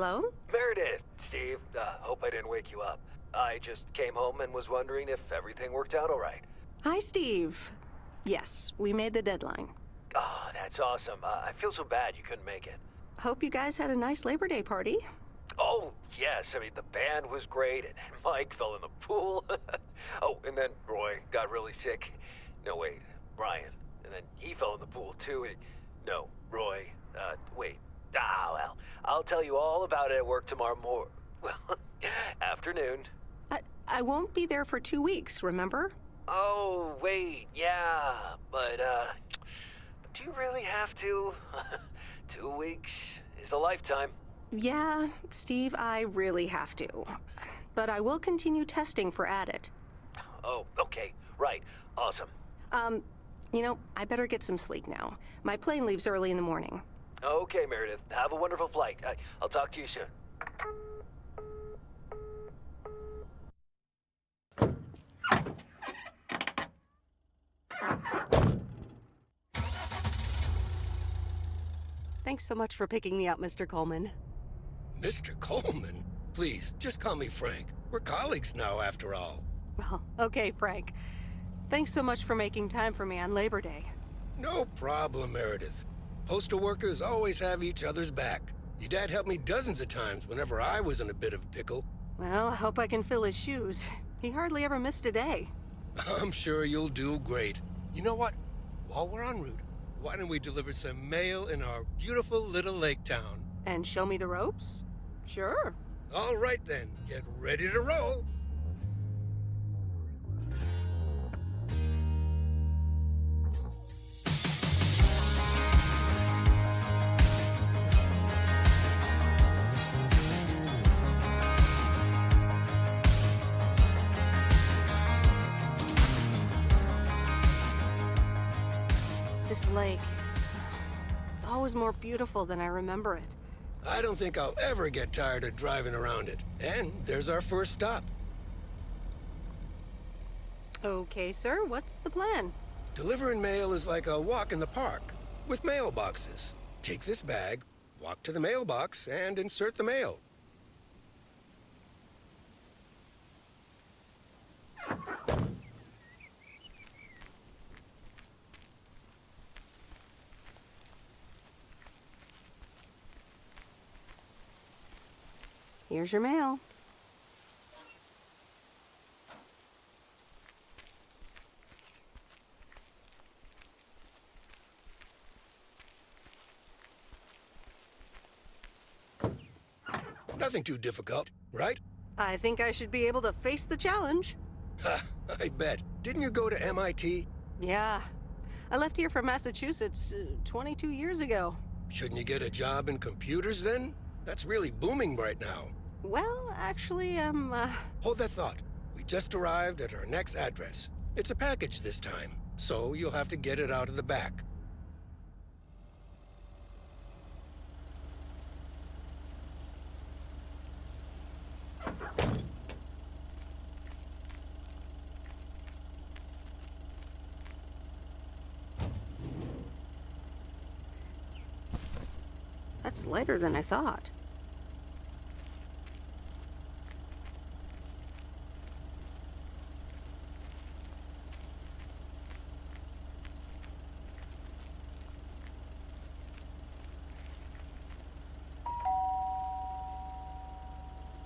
Hello? Meredith, Steve, hope I didn't wake you up. I just came home and was wondering if everything worked out all right. Hi, Steve. Yes, we made the deadline. Oh, that's awesome. I feel so bad you couldn't make it. Hope you guys had a nice Labor Day party. Oh, yes. I mean, the band was great, and Mike fell in the pool. Oh, and then Roy got really sick. No, wait, Brian. And then he fell in the pool, too. No, Roy. Wait. Well, I'll tell you all about it at work tomorrow well, afternoon. I won't be there for 2 weeks, remember? Oh, wait, yeah. But do you really have to? 2 weeks is a lifetime. Yeah, Steve, I really have to. But I will continue testing for Addit. Oh, okay. Right. Awesome. I better get some sleep now. My plane leaves early in the morning. Okay, Meredith. Have a wonderful flight. I'll talk to you soon. Thanks so much for picking me up, Mr. Coleman. Mr. Coleman? Please, just call me Frank. We're colleagues now, after all. Well, okay, Frank. Thanks so much for making time for me on Labor Day. No problem, Meredith. Postal workers always have each other's back. Your dad helped me dozens of times whenever I was in a bit of a pickle. Well, I hope I can fill his shoes. He hardly ever missed a day. I'm sure you'll do great. You know what? While we're en route, why don't we deliver some mail in our beautiful little lake town? And show me the ropes? Sure. All right then, get ready to roll. This lake, it's always more beautiful than I remember it. I don't think I'll ever get tired of driving around it. And there's our first stop. Okay, sir, what's the plan? Delivering mail is like a walk in the park, with mailboxes. Take this bag, walk to the mailbox, and insert the mail. Here's your mail. Nothing too difficult, right? I think I should be able to face the challenge. Ha, I bet. Didn't you go to MIT? Yeah. I left here from Massachusetts 22 years ago. Shouldn't you get a job in computers then? That's really booming right now. Well, actually, Hold that thought. We just arrived at our next address. It's a package this time, so you'll have to get it out of the back. That's lighter than I thought.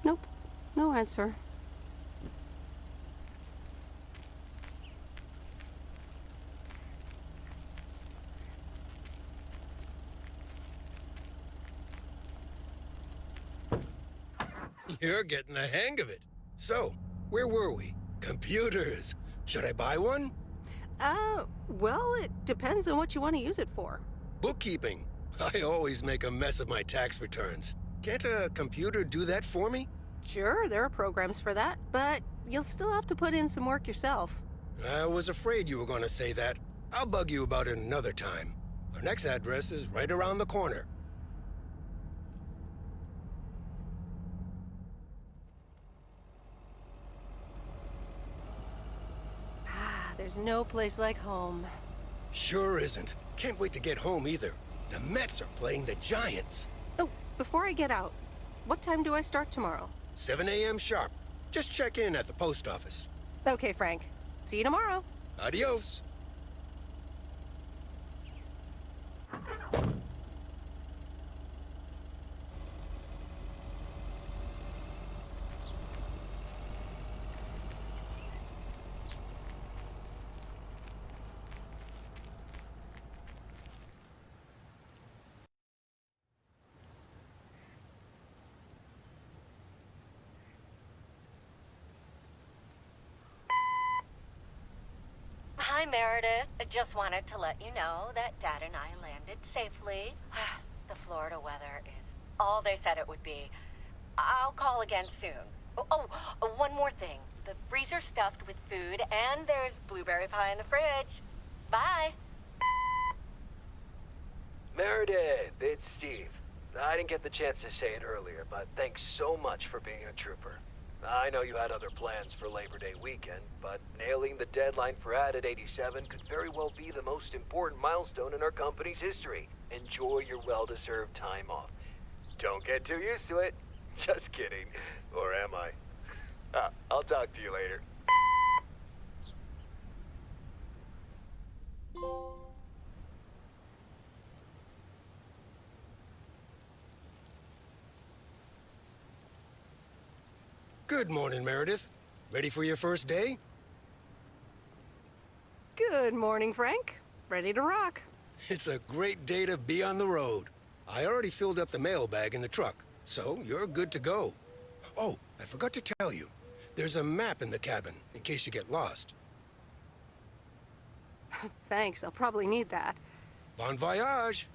Nope, no answer. You're getting the hang of it. So, where were we? Computers. Should I buy one? Well, it depends on what you want to use it for. Bookkeeping. I always make a mess of my tax returns. Can't a computer do that for me? Sure, there are programs for that, but you'll still have to put in some work yourself. I was afraid you were going to say that. I'll bug you about it another time. Our next address is right around the corner. There's no place like home. Sure isn't. Can't wait to get home either. The Mets are playing the Giants. Oh, before I get out, What time do I start tomorrow? 7 a.m. sharp. Just check in at the post office. Okay, Frank. See you tomorrow. Adios. Hi, Meredith. I just wanted to let you know that Dad and I landed safely. The Florida weather is all they said it would be. I'll call again soon. One more thing. The freezer's stuffed with food, and there's blueberry pie in the fridge. Bye. Meredith, it's Steve. I didn't get the chance to say it earlier, but thanks so much for being a trooper. I know you had other plans for Labor Day weekend, but nailing the deadline for Added 87 could very well be the most important milestone in our company's history. Enjoy your well-deserved time off. Don't get too used to it. Just kidding. Or am I? I'll talk to you later. Good morning, Meredith. Ready for your first day? Good morning, Frank. Ready to rock. It's a great day to be on the road. I already filled up the mailbag in the truck, so you're good to go. Oh, I forgot to tell you. There's a map in the cabin, in case you get lost. Thanks, I'll probably need that. Bon voyage!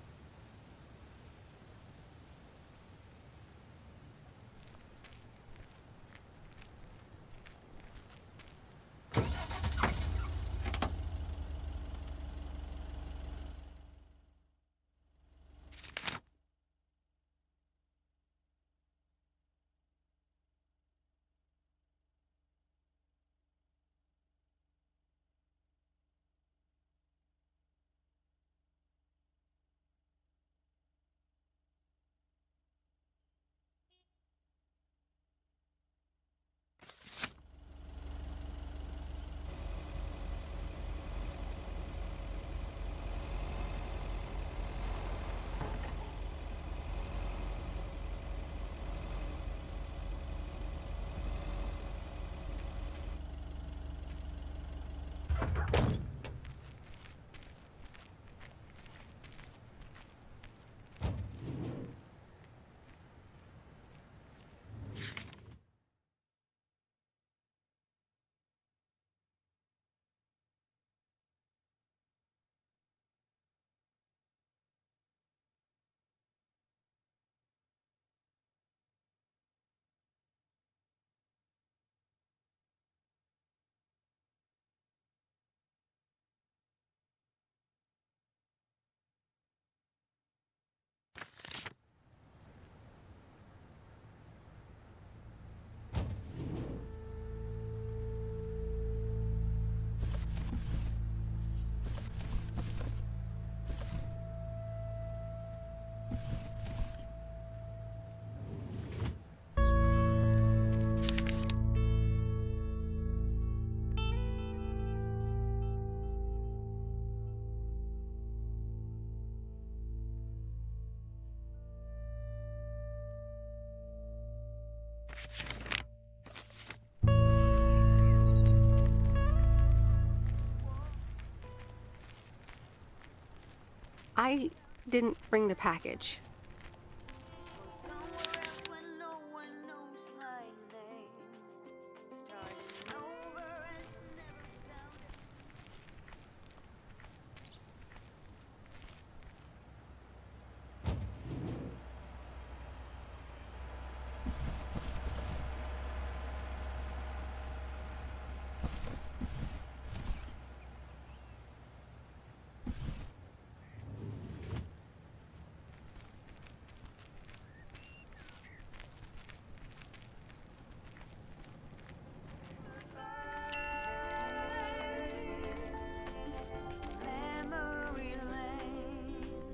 I didn't bring the package.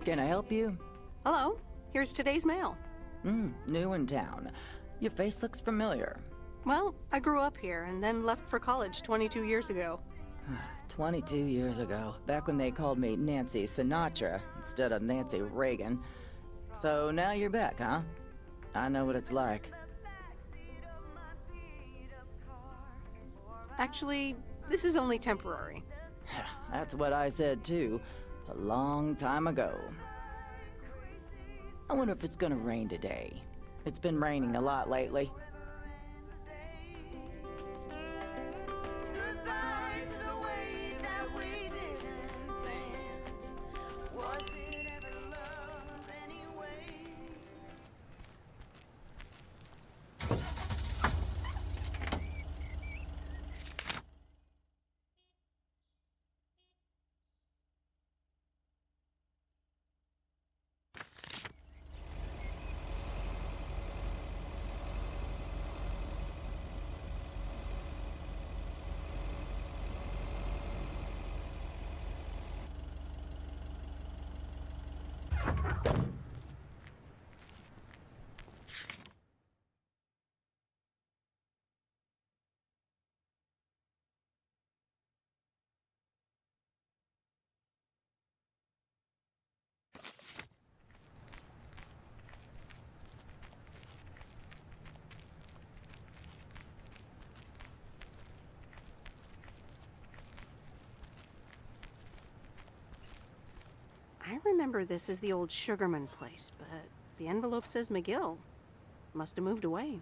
Can I help you? Hello, here's today's mail. New in town. Your face looks familiar. Well, I grew up here and then left for college 22 years ago. 22 years ago, back when they called me Nancy Sinatra instead of Nancy Reagan. So now you're back, huh? I know what it's like. Actually, this is only temporary. That's what I said too, a long time ago. I wonder if it's gonna rain today. It's been raining a lot lately. I remember this as the old Sugarman place, but the envelope says McGill. Must have moved away.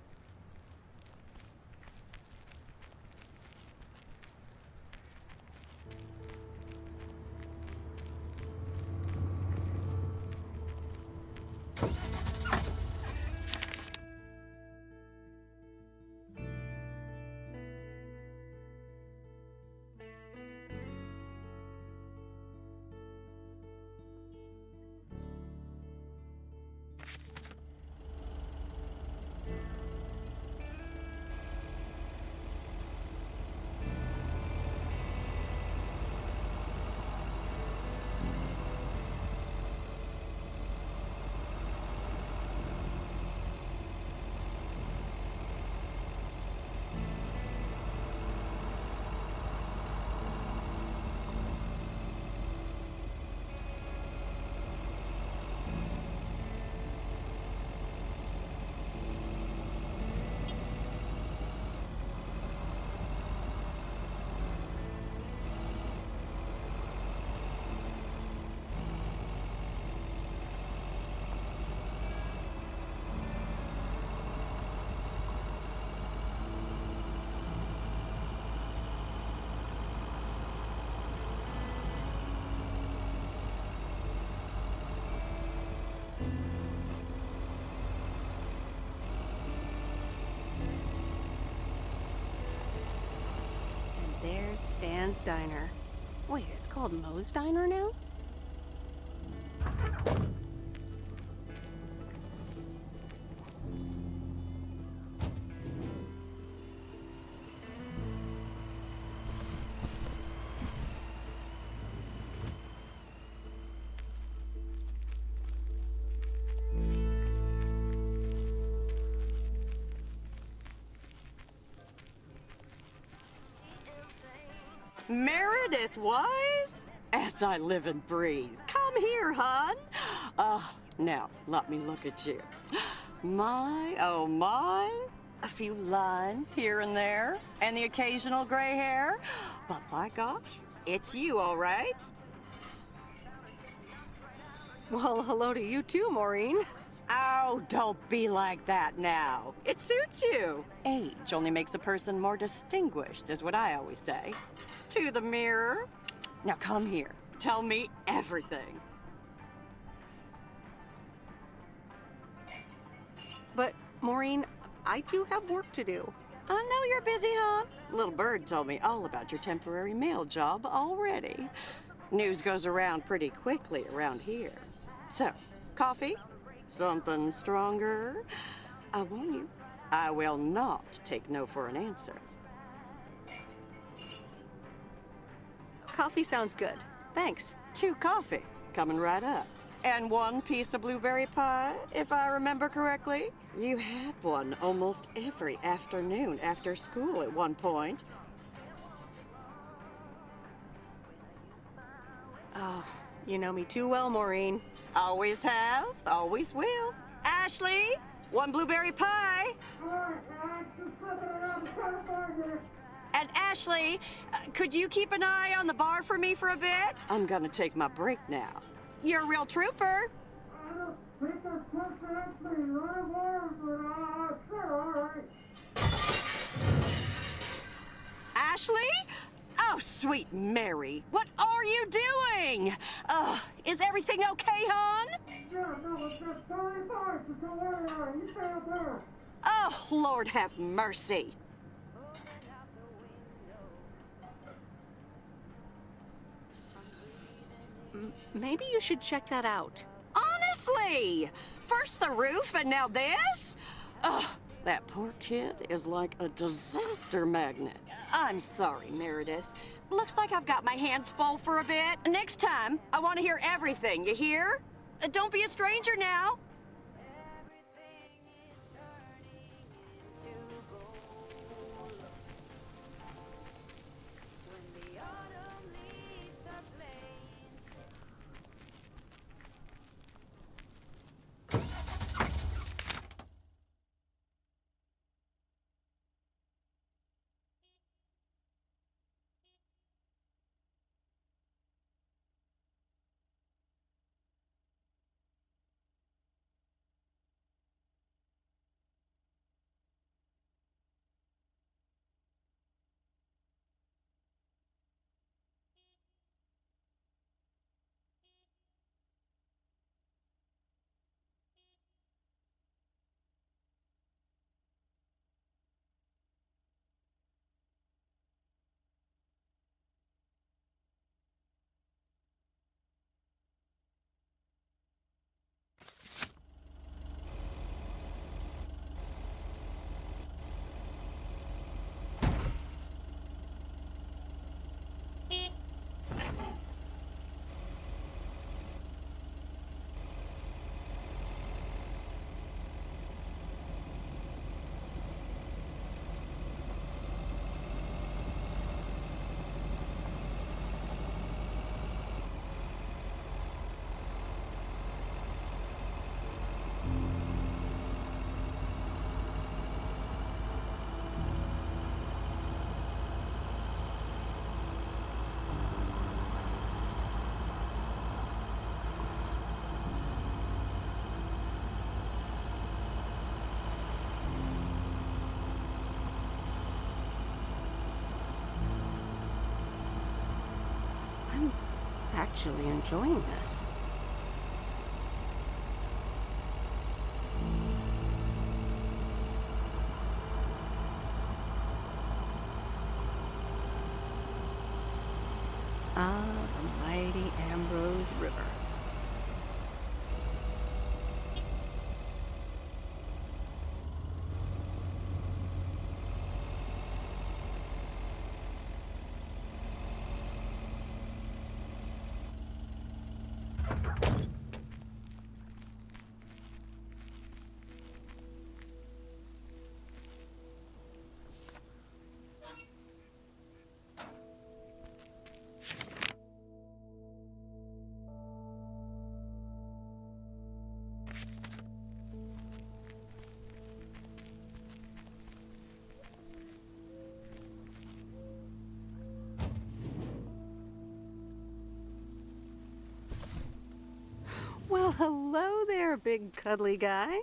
There's Stan's Diner. Wait, it's called Moe's Diner now? Meredith Wise? As I live and breathe. Come here, hon. Now, let me look at you. My, oh my. A few lines here and there, and the occasional gray hair. But by gosh, it's you, all right? Well, hello to you too, Maureen. Oh, don't be like that now. It suits you. Age only makes a person more distinguished, is what I always say. To the mirror. Now come here. Tell me everything. But, Maureen, I do have work to do. I know you're busy, hon. Little Bird told me all about your temporary mail job already. News goes around pretty quickly around here. So, coffee? Something stronger? I warn you, I will not take no for an answer. Coffee sounds good. Thanks. 2 coffee, coming right up. And one piece of blueberry pie, if I remember correctly. You had one almost every afternoon after school at one point. Oh, you know me too well, Maureen. Always have, always will. Ashley, one blueberry pie. And Ashley, could you keep an eye on the bar for me for a bit? I'm gonna take my break now. You're a real trooper. Ashley? Oh, sweet Mary, what are you doing? Is everything okay, hon? Oh, Lord have mercy. Maybe you should check that out. Honestly! First the roof and now this? Ugh, that poor kid is like a disaster magnet. I'm sorry, Meredith. Looks like I've got my hands full for a bit. Next time, I want to hear everything, you hear? Don't be a stranger now. I'm actually enjoying this. Ah, the mighty Ambrose River. Well, hello there, big cuddly guy.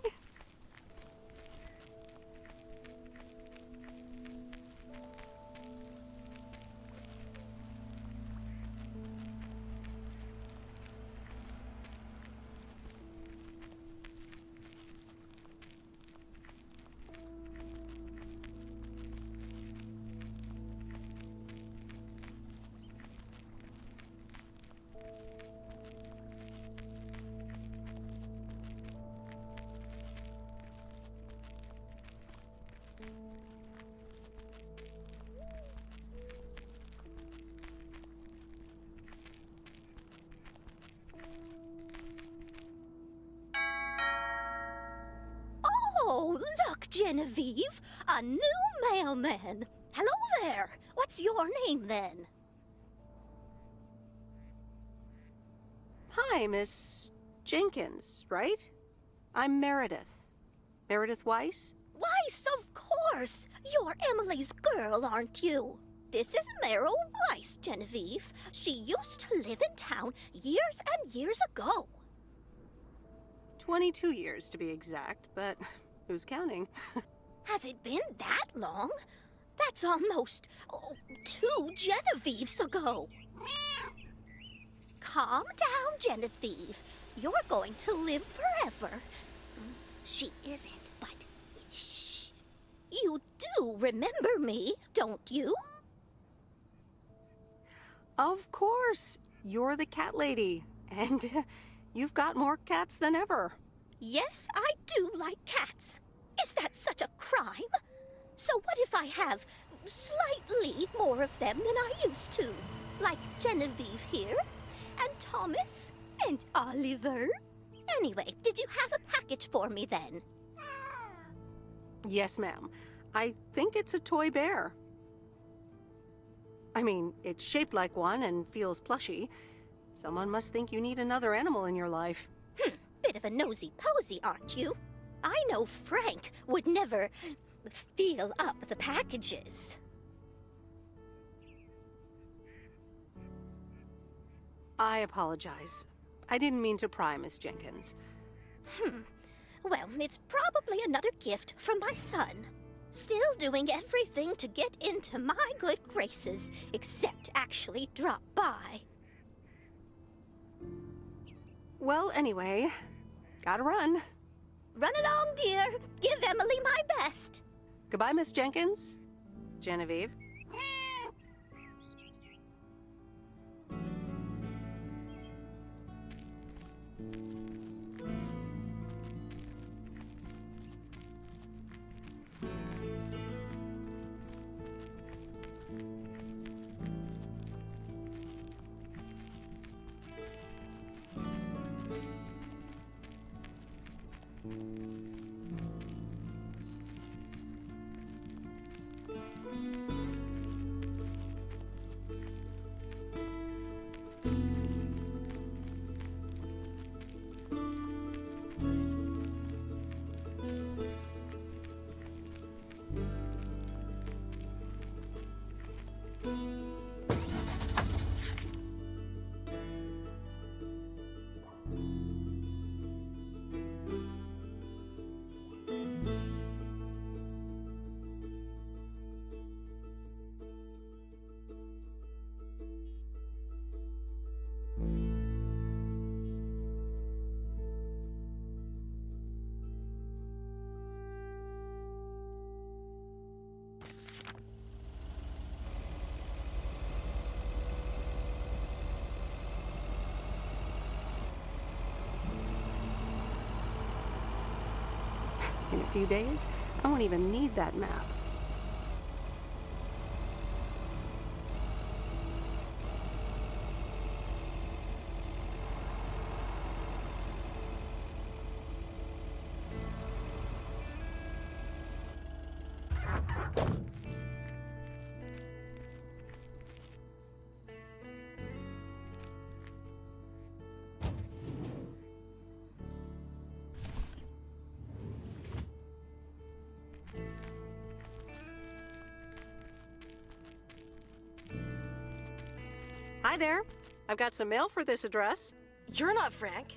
Genevieve, a new mailman. Hello there. What's your name then? Hi, Miss Jenkins, right? I'm Meredith. Meredith Weiss? Weiss, of course. You're Emily's girl, aren't you? This is Meryl Weiss, Genevieve. She used to live in town years and years ago. 22 years to be exact, but who's counting? Has it been that long? That's almost 2 Genevieves ago. Calm down, Genevieve. You're going to live forever. She isn't, but shh. You do remember me, don't you? Of course. You're the cat lady. And you've got more cats than ever. Yes, I do like cats. Is that such a crime? So what if I have slightly more of them than I used to? Like Genevieve here, and Thomas, and Oliver. Anyway, did you have a package for me then? Yes, ma'am. I think it's a toy bear. I mean, it's shaped like one and feels plushy. Someone must think you need another animal in your life. Bit of a nosy-posy, aren't you? I know Frank would never feel up the packages. I apologize. I didn't mean to pry, Miss Jenkins. Well, it's probably another gift from my son. Still doing everything to get into my good graces, except actually drop by. Well, anyway, gotta run. Run along, dear. Give Emily my best. Goodbye, Miss Jenkins. Genevieve. In a few days, I won't even need that map. Hi there. I've got some mail for this address. You're not Frank.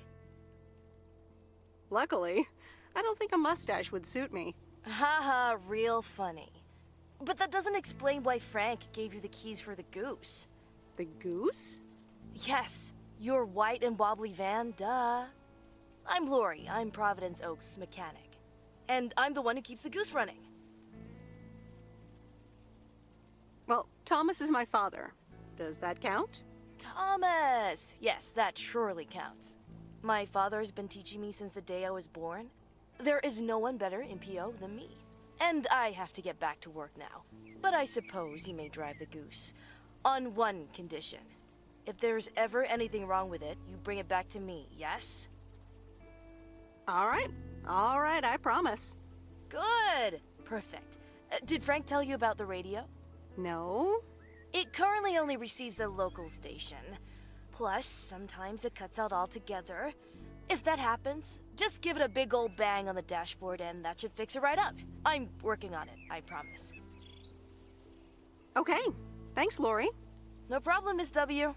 Luckily, I don't think a mustache would suit me. Haha, real funny. But that doesn't explain why Frank gave you the keys for the goose. The goose? Yes, your white and wobbly van, duh. I'm Lori, I'm Providence Oaks' mechanic. And I'm the one who keeps the goose running. Well, Thomas is my father. Does that count? Thomas! Yes, that surely counts. My father has been teaching me since the day I was born. There is no one better in PO than me. And I have to get back to work now. But I suppose you may drive the goose. On one condition. If there's ever anything wrong with it, you bring it back to me, yes? All right, I promise. Good. Perfect. Did Frank tell you about the radio? No? It currently only receives the local station. Plus, sometimes it cuts out altogether. If that happens, just give it a big old bang on the dashboard and that should fix it right up. I'm working on it, I promise. Okay. Thanks, Lori. No problem, Miss W.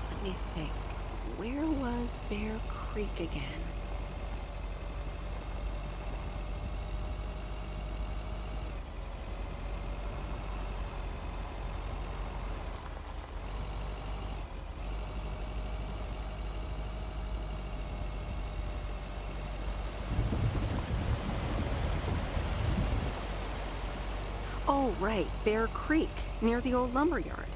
Let me think. Where was Bear Creek again? Oh, right. Bear Creek, near the old lumber yard.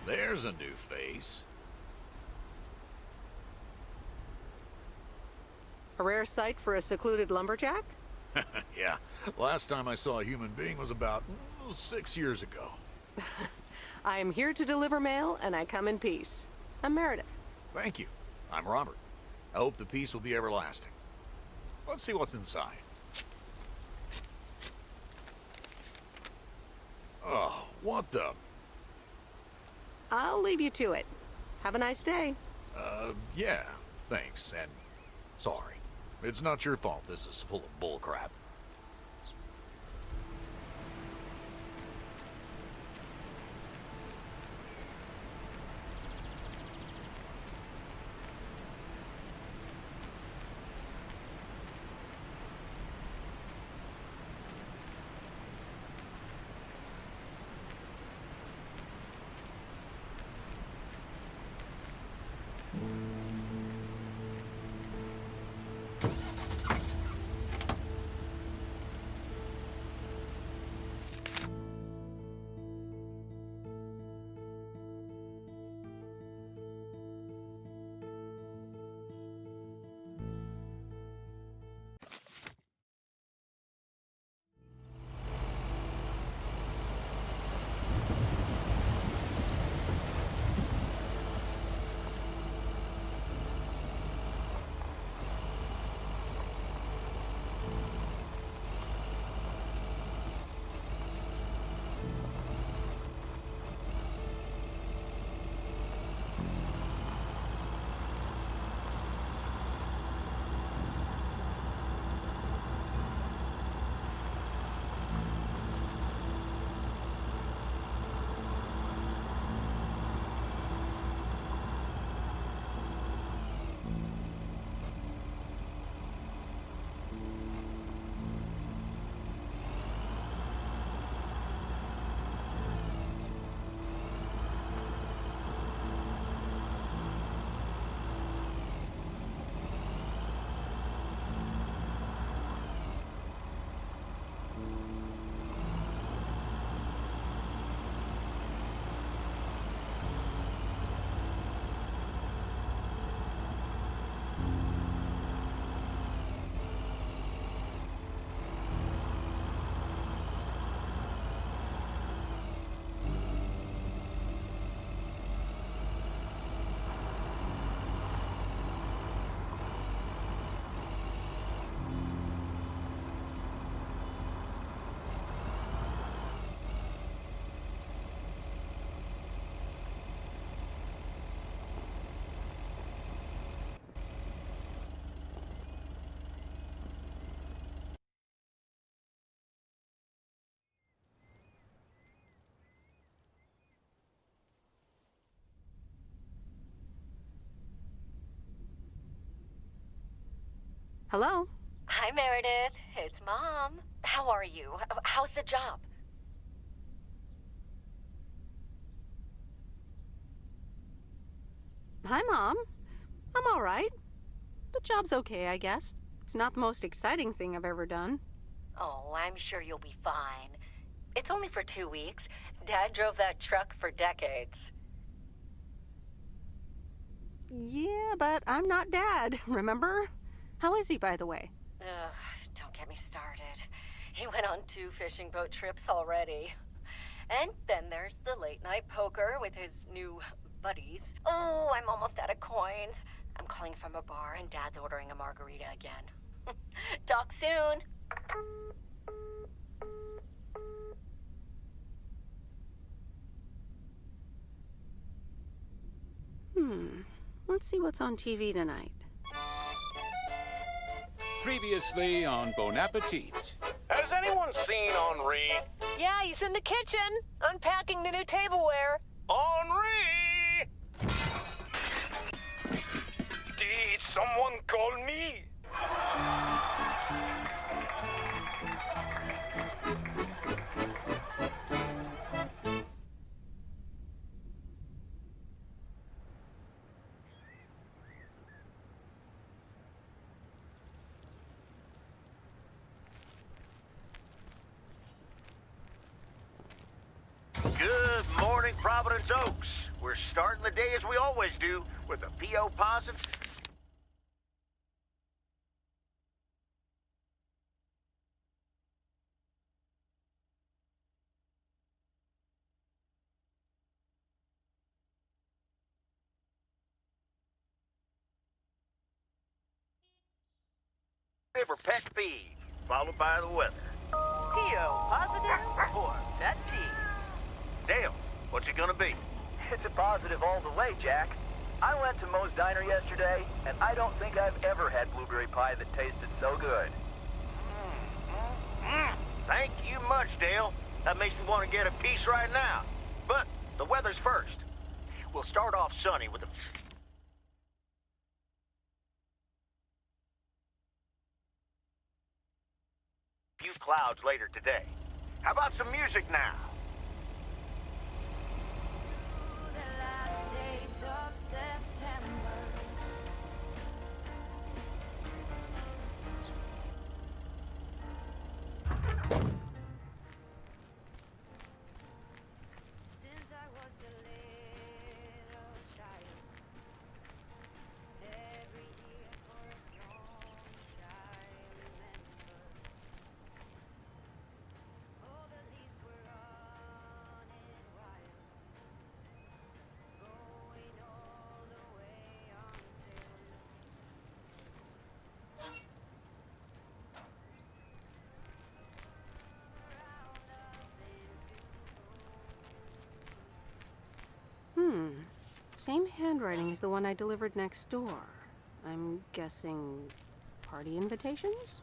There's a new face. A rare sight for a secluded lumberjack? Yeah, last time I saw a human being was about 6 years ago. I am here to deliver mail, and I come in peace. I'm Meredith. Thank you. I'm Robert. I hope the peace will be everlasting. Let's see what's inside. Oh, what the... I'll leave you to it. Have a nice day. Yeah, thanks, and sorry. It's not your fault this is full of bullcrap. Hello? Hi, Meredith. It's Mom. How are you? How's the job? Hi, Mom. I'm all right. The job's okay, I guess. It's not the most exciting thing I've ever done. Oh, I'm sure you'll be fine. It's only for 2 weeks. Dad drove that truck for decades. Yeah, but I'm not Dad, remember? How is he, by the way? Ugh, don't get me started. He went on 2 fishing boat trips already. And then there's the late night poker with his new buddies. Oh, I'm almost out of coins. I'm calling from a bar and Dad's ordering a margarita again. Talk soon. Let's see what's on TV tonight. Previously on Bon Appetit. Has anyone seen Henri? Yeah, he's in the kitchen, unpacking the new tableware. Henri! Did someone call me? Good morning, Providence Oaks. We're starting the day as we always do, with a P.O. positive. River pet peeve, followed by the weather. P.O. positive or pet peeve? Dale, what's it gonna be? It's a positive all the way, Jack. I went to Moe's Diner yesterday, and I don't think I've ever had blueberry pie that tasted so good. Thank you much, Dale. That makes me want to get a piece right now. But the weather's first. We'll start off sunny with a few clouds later today. How about some music now? Same handwriting as the one I delivered next door. I'm guessing party invitations?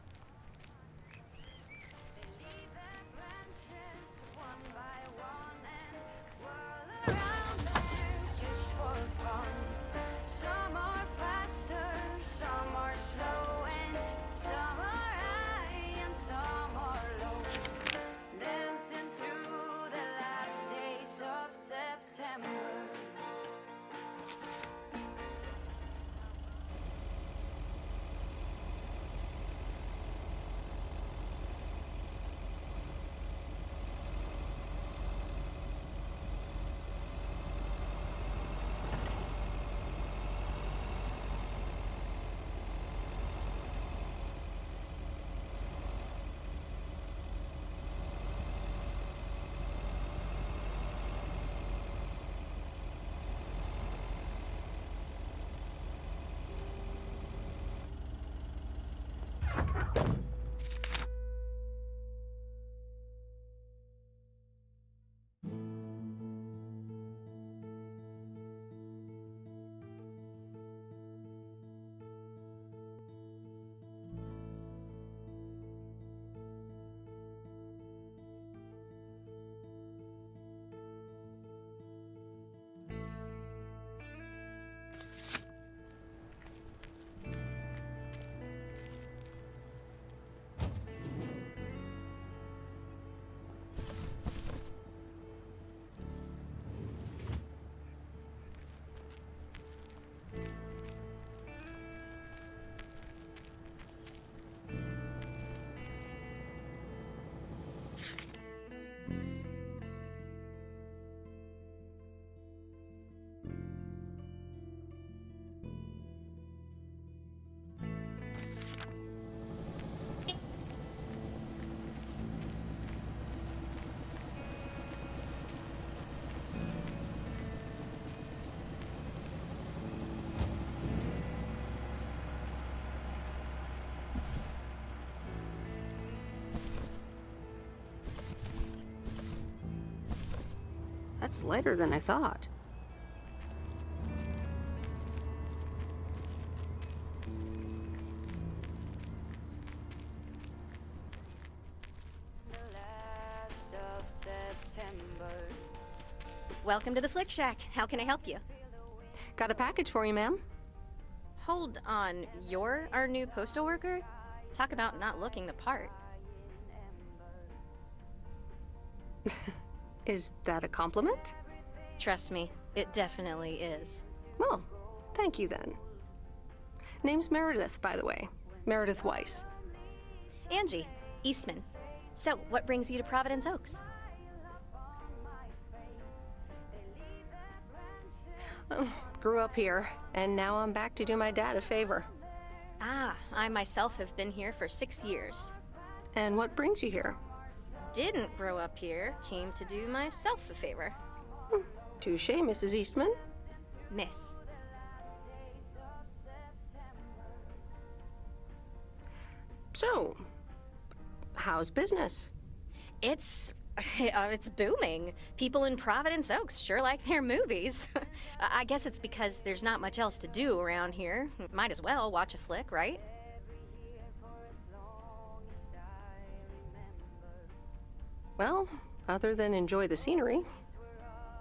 That's lighter than I thought. Welcome to the Flick Shack. How can I help you? Got a package for you, ma'am. Hold on, you're our new postal worker? Talk about not looking the part. Is that a compliment? Trust me, it definitely is. Well, thank you then. Name's Meredith, by the way. Meredith Weiss. Angie, Eastman. So, what brings you to Providence Oaks? Grew up here, and now I'm back to do my dad a favor. Ah, I myself have been here for 6 years. And what brings you here? Didn't grow up here, came to do myself a favor. Touche, Mrs. Eastman. Miss. So, how's business? It's booming. People in Providence Oaks sure like their movies. I guess it's because there's not much else to do around here. Might as well watch a flick, right? Well, other than enjoy the scenery.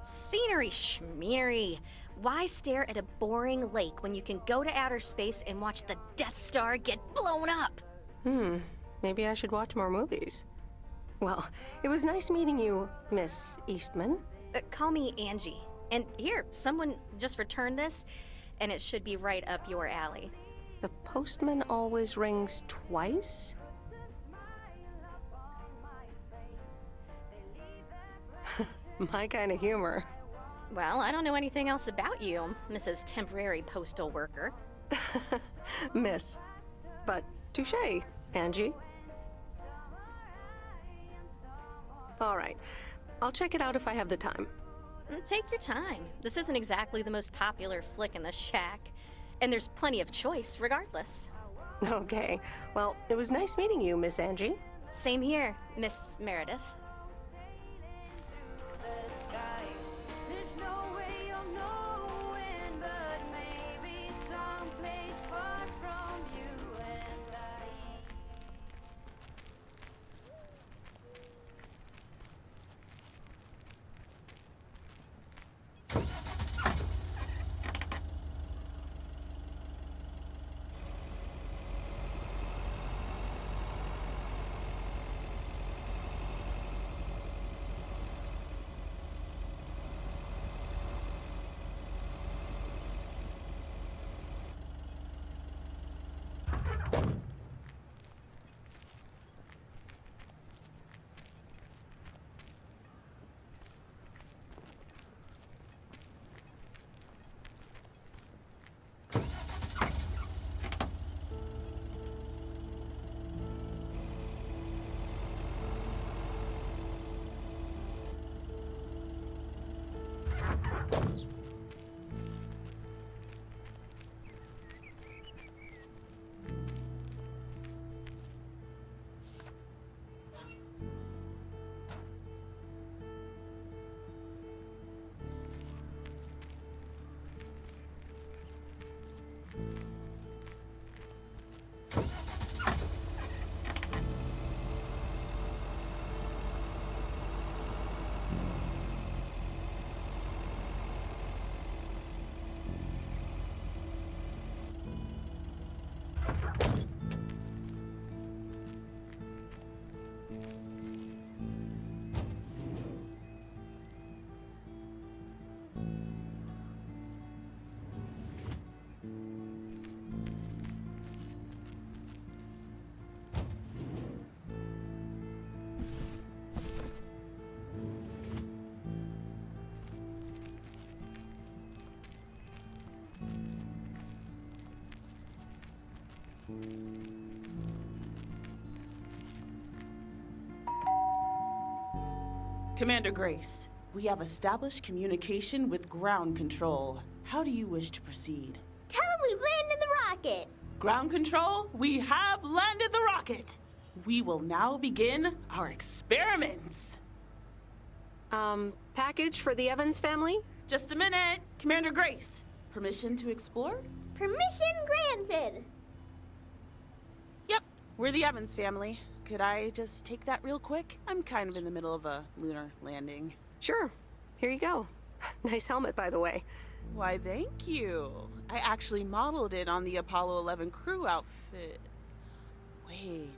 Scenery schmeary. Why stare at a boring lake when you can go to outer space and watch the Death Star get blown up? Maybe I should watch more movies. Well, it was nice meeting you, Miss Eastman. Call me Angie. And here, someone just returned this, and it should be right up your alley. The postman always rings twice? My kind of humor. Well, I don't know anything else about you, Mrs. Temporary Postal Worker. Miss. But touche, Angie. All right. I'll check it out if I have the time. Take your time. This isn't exactly the most popular flick in the shack, and there's plenty of choice regardless. Okay. Well, it was nice meeting you, Miss Angie. Same here, Miss Meredith. Commander Grace, we have established communication with ground control. How do you wish to proceed? Tell them we landed the rocket. Ground control, we have landed the rocket. We will now begin our experiments. Package for the Evans family? Just a minute. Commander Grace, permission to explore? Permission granted. Yep, we're the Evans family. Could I just take that real quick? I'm kind of in the middle of a lunar landing. Sure. Here you go. Nice helmet, by the way. Why, thank you. I actually modeled it on the Apollo 11 crew outfit. Wait,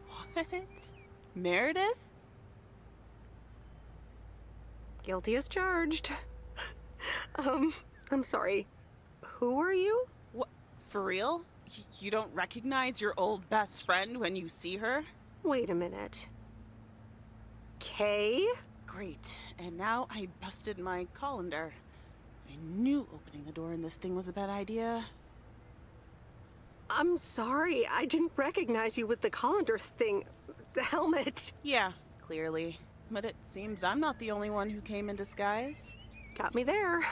what? Meredith? Guilty as charged. I'm sorry. Who are you? What? For real? You don't recognize your old best friend when you see her? Wait a minute. Kay? Great. And now I busted my colander. I knew opening the door in this thing was a bad idea. I'm sorry. I didn't recognize you with the colander thing. The helmet. Yeah, clearly. But it seems I'm not the only one who came in disguise. Got me there.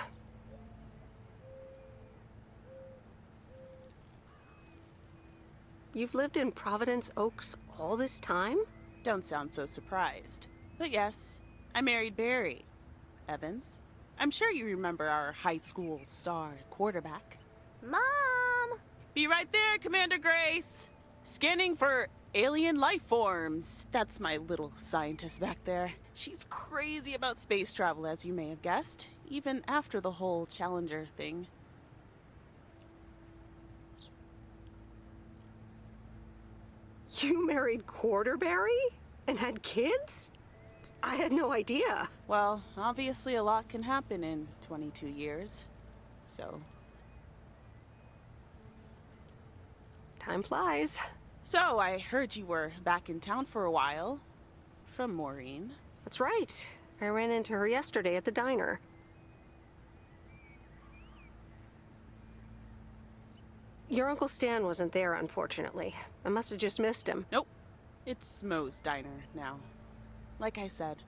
You've lived in Providence Oaks all this time? Don't sound so surprised. But yes, I married Barry Evans. I'm sure you remember our high school star quarterback. Mom! Be right there, Commander Grace! Scanning for alien life forms. That's my little scientist back there. She's crazy about space travel, as you may have guessed, even after the whole Challenger thing. You married Quarterberry? And had kids? I had no idea. Well, obviously a lot can happen in 22 years. So... time flies. So, I heard you were back in town for a while. From Maureen. That's right. I ran into her yesterday at the diner. Your Uncle Stan wasn't there, unfortunately. I must have just missed him. Nope. It's Moe's diner now. Like I said,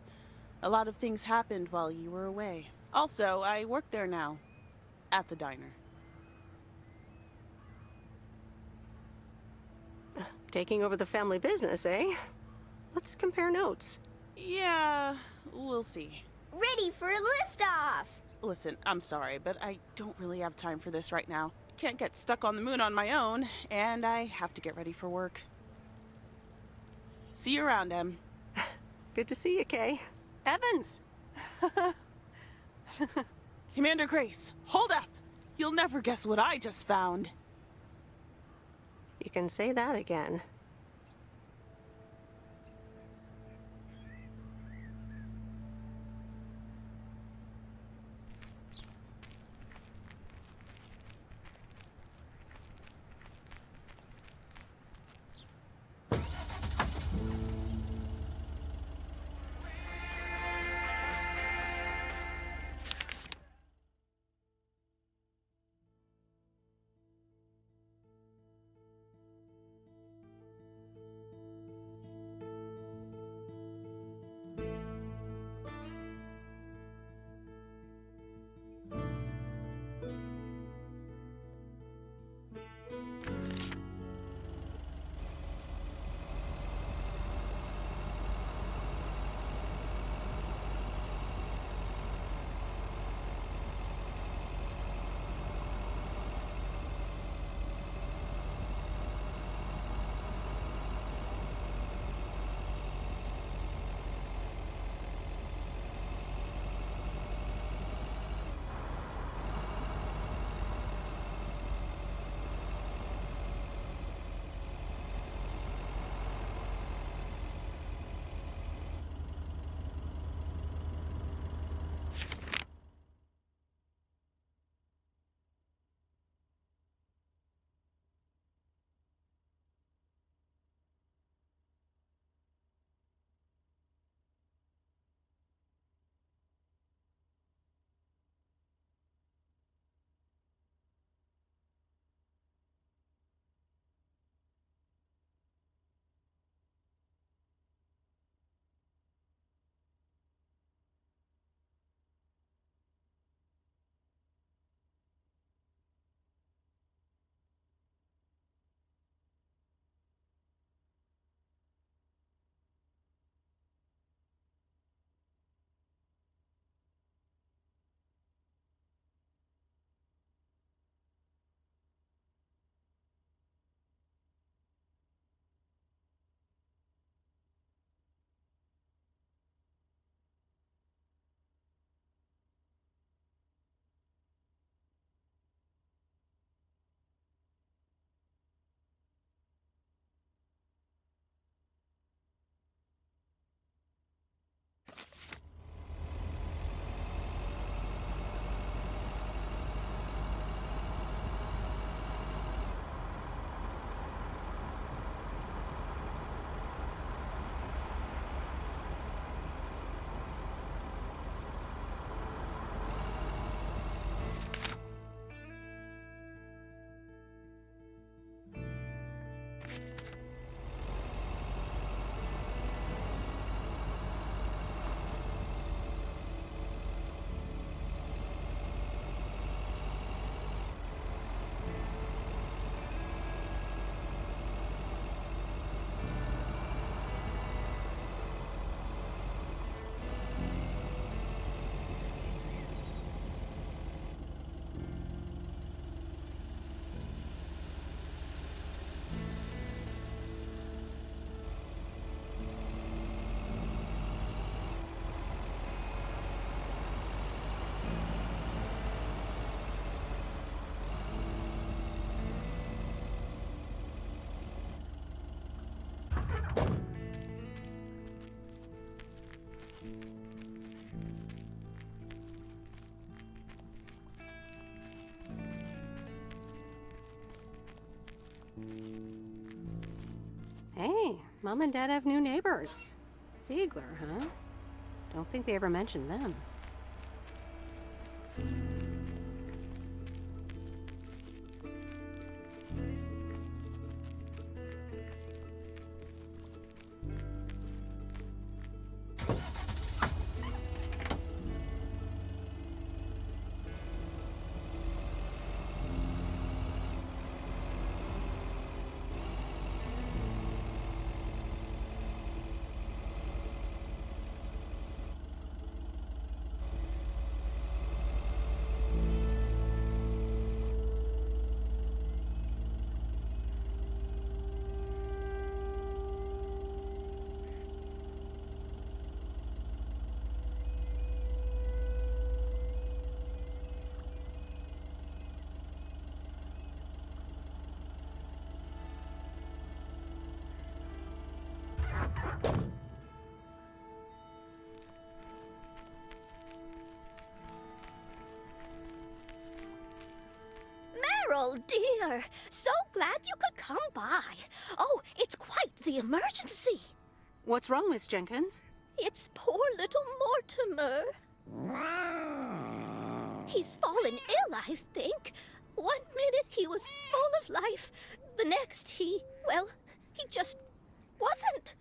a lot of things happened while you were away. Also, I work there now. At the diner. Taking over the family business, eh? Let's compare notes. Yeah, we'll see. Ready for a liftoff! Listen, I'm sorry, but I don't really have time for this right now. Can't get stuck on the moon on my own, and I have to get ready for work. See you around, Em. Good to see you, Kay. Evans! Commander Grace, hold up! You'll never guess what I just found. You can say that again. Hey, Mom and Dad have new neighbors. Ziegler, huh? Don't think they ever mentioned them. Meryl, dear, so glad you could come by. Oh, it's quite the emergency. What's wrong, Miss Jenkins? It's poor little Mortimer. He's fallen ill, I think. 1 minute he was full of life. The next he just wasn't.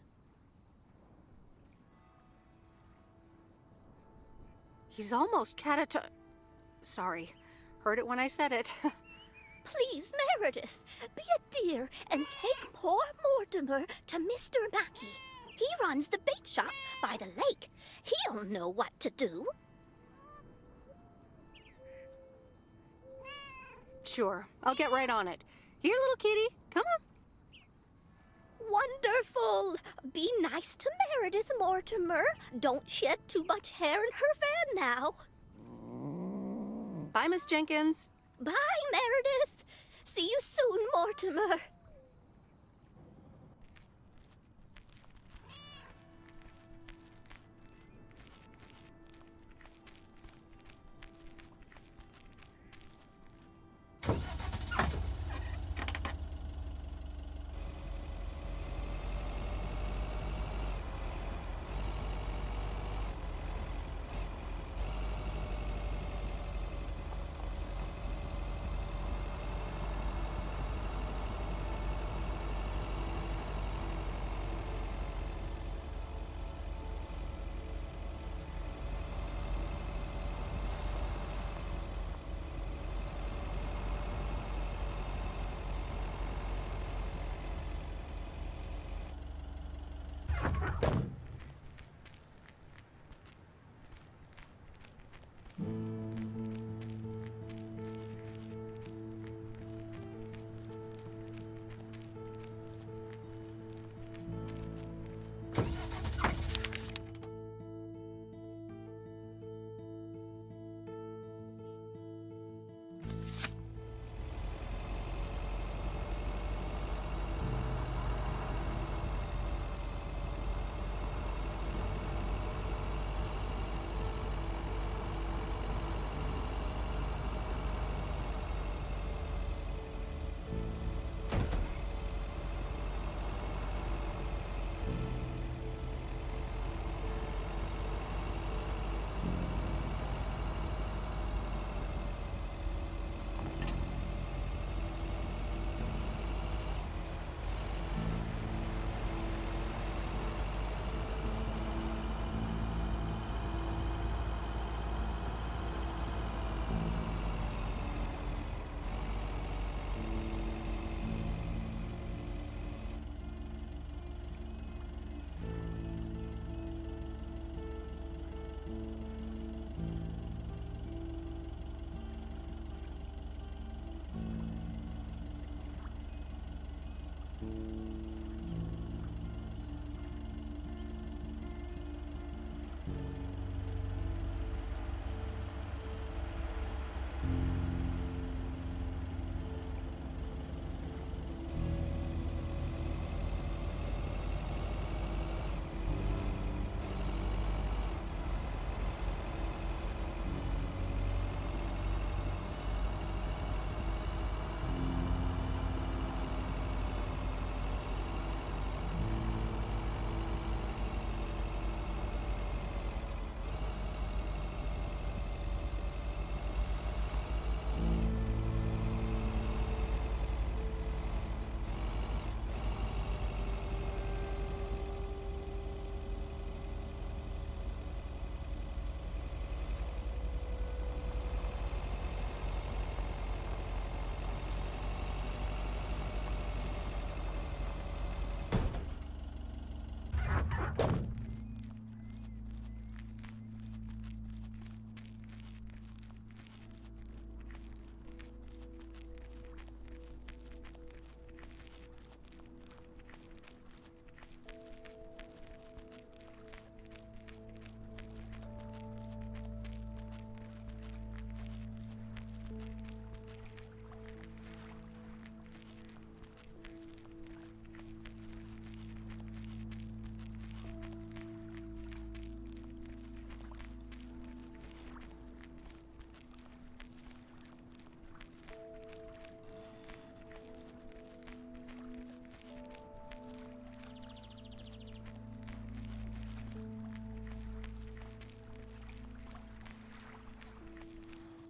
He's almost Sorry. Heard it when I said it. Please, Meredith, be a dear and take poor Mortimer to Mr. Mackey. He runs the bait shop by the lake. He'll know what to do. Sure, I'll get right on it. Here, little kitty, come on. Wonderful. Be nice to Meredith, Mortimer. Don't shed too much hair in her van now. Bye, Miss Jenkins. Bye, Meredith. See you soon, Mortimer.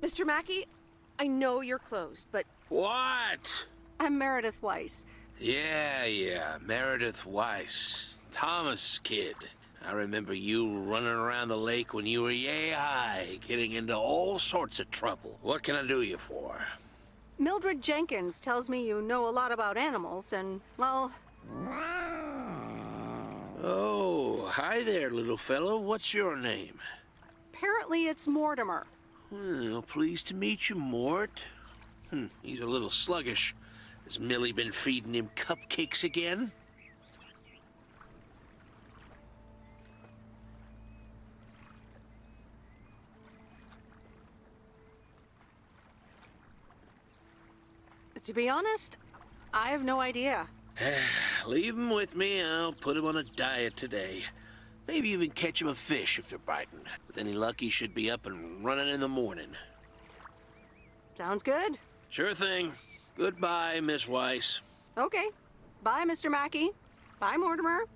Mr. Mackey, I know you're closed, but What? I'm Meredith Weiss. Yeah, Meredith Weiss. Thomas' kid. I remember you running around the lake when you were yay high, getting into all sorts of trouble. What can I do you for? Mildred Jenkins tells me you know a lot about animals, and, well... Oh, hi there, little fellow. What's your name? Apparently it's Mortimer. Well, pleased to meet you, Mort. He's a little sluggish. Has Millie been feeding him cupcakes again? To be honest, I have no idea. Leave him with me. I'll put him on a diet today. Maybe even catch him a fish if they're biting. With any luck, he should be up and running in the morning. Sounds good. Sure thing. Goodbye, Miss Weiss. Okay. Bye, Mr. Mackey. Bye, Mortimer.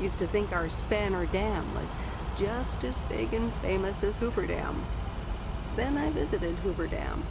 Used to think our Spanner Dam was just as big and famous as Hoover Dam. Then I visited Hoover Dam.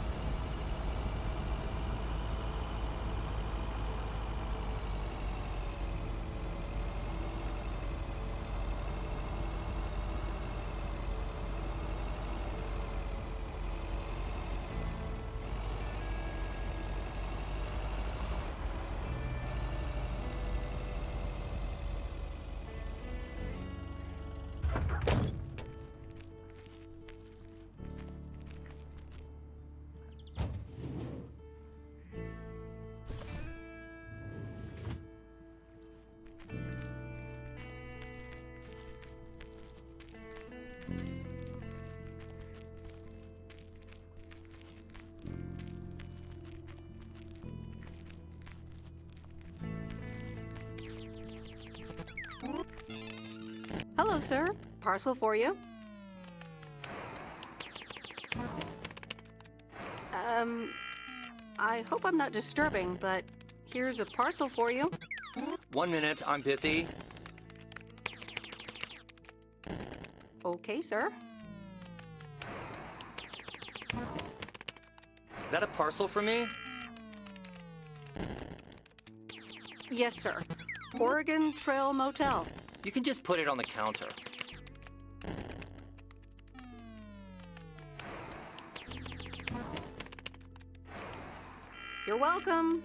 Hello, sir. Parcel for you. I hope I'm not disturbing, but here's a parcel for you. 1 minute, I'm busy. Okay, sir. Is that a parcel for me? Yes, sir. Oregon Trail Motel. You can just put it on the counter. You're welcome.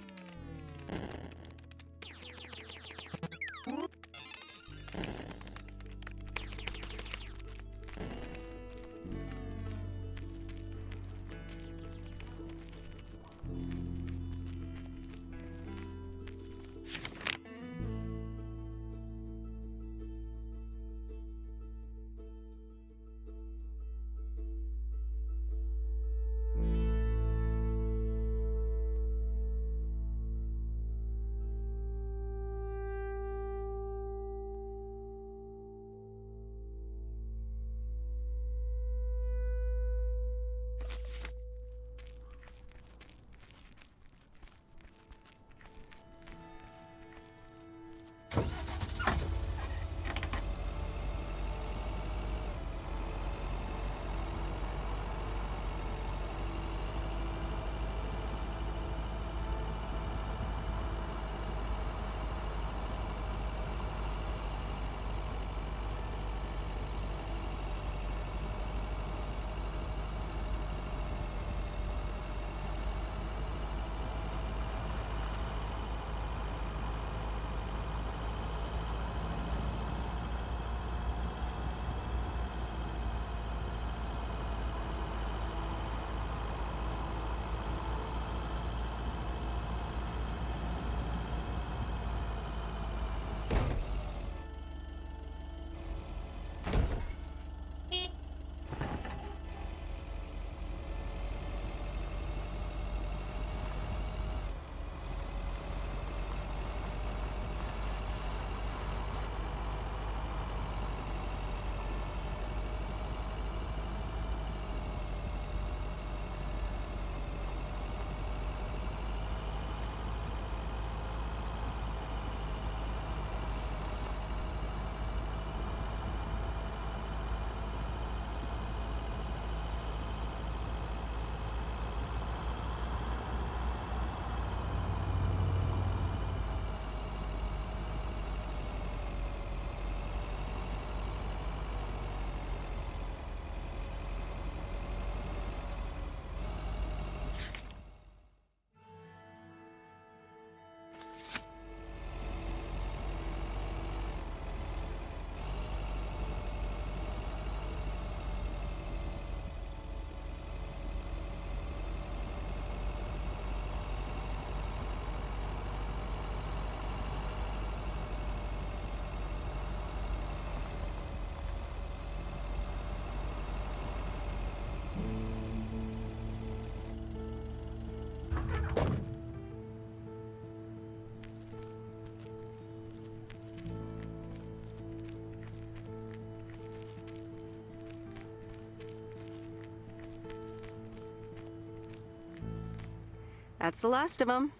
That's the last of them.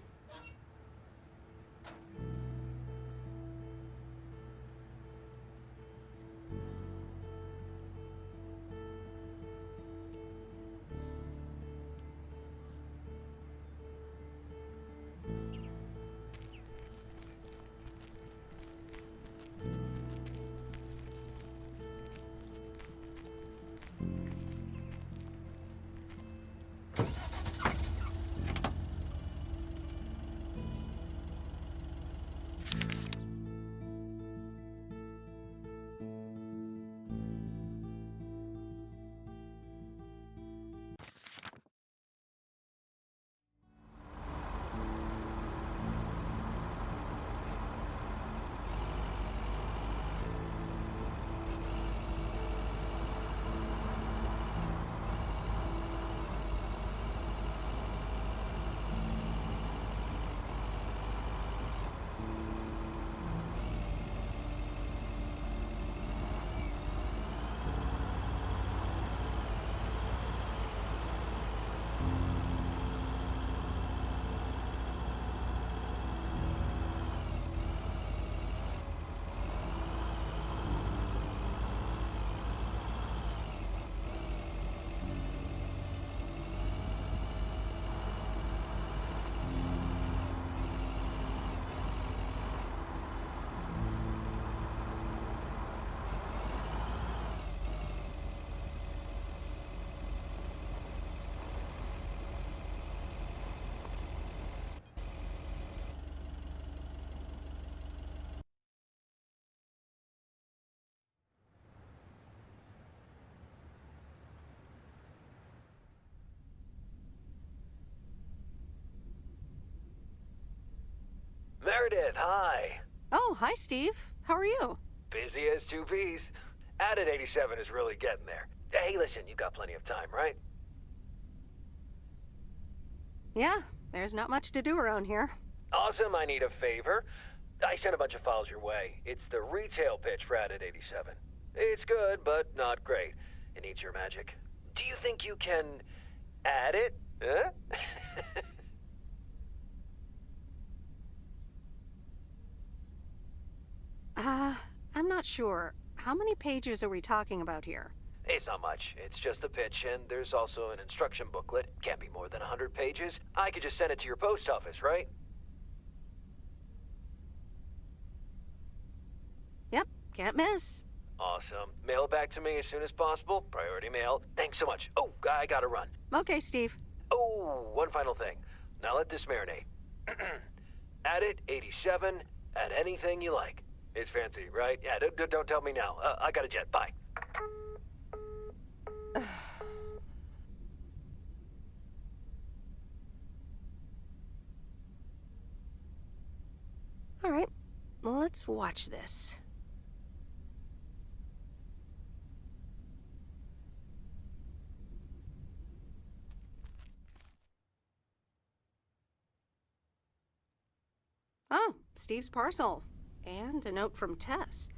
Meredith, hi. Oh, hi, Steve. How are you? Busy as two peas. Added 87 is really getting there. Hey, listen, you got plenty of time, right? Yeah, there's not much to do around here. Awesome, I need a favor. I sent a bunch of files your way. It's the retail pitch for Added 87. It's good, but not great. It needs your magic. Do you think you can add it? Huh? I'm not sure. How many pages are we talking about here? It's not much. It's just a pitch, and there's also an instruction booklet. Can't be more than 100 pages. I could just send it to your post office, right? Yep, can't miss. Awesome. Mail it back to me as soon as possible. Priority mail. Thanks so much. Oh, I gotta run. Okay, Steve. Oh, one final thing. Now let this marinate. Add it 87. Add anything you like. It's fancy, right? Yeah, don't tell me now. I got a jet. Bye. All right, let's watch this. Oh, Steve's parcel. And a note from Tess.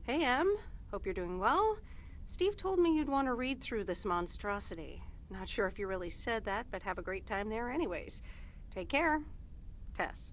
Hey, Em. Hope you're doing well. Steve told me you'd want to read through this monstrosity. Not sure if you really said that, but have a great time there anyways. Take care. Tess.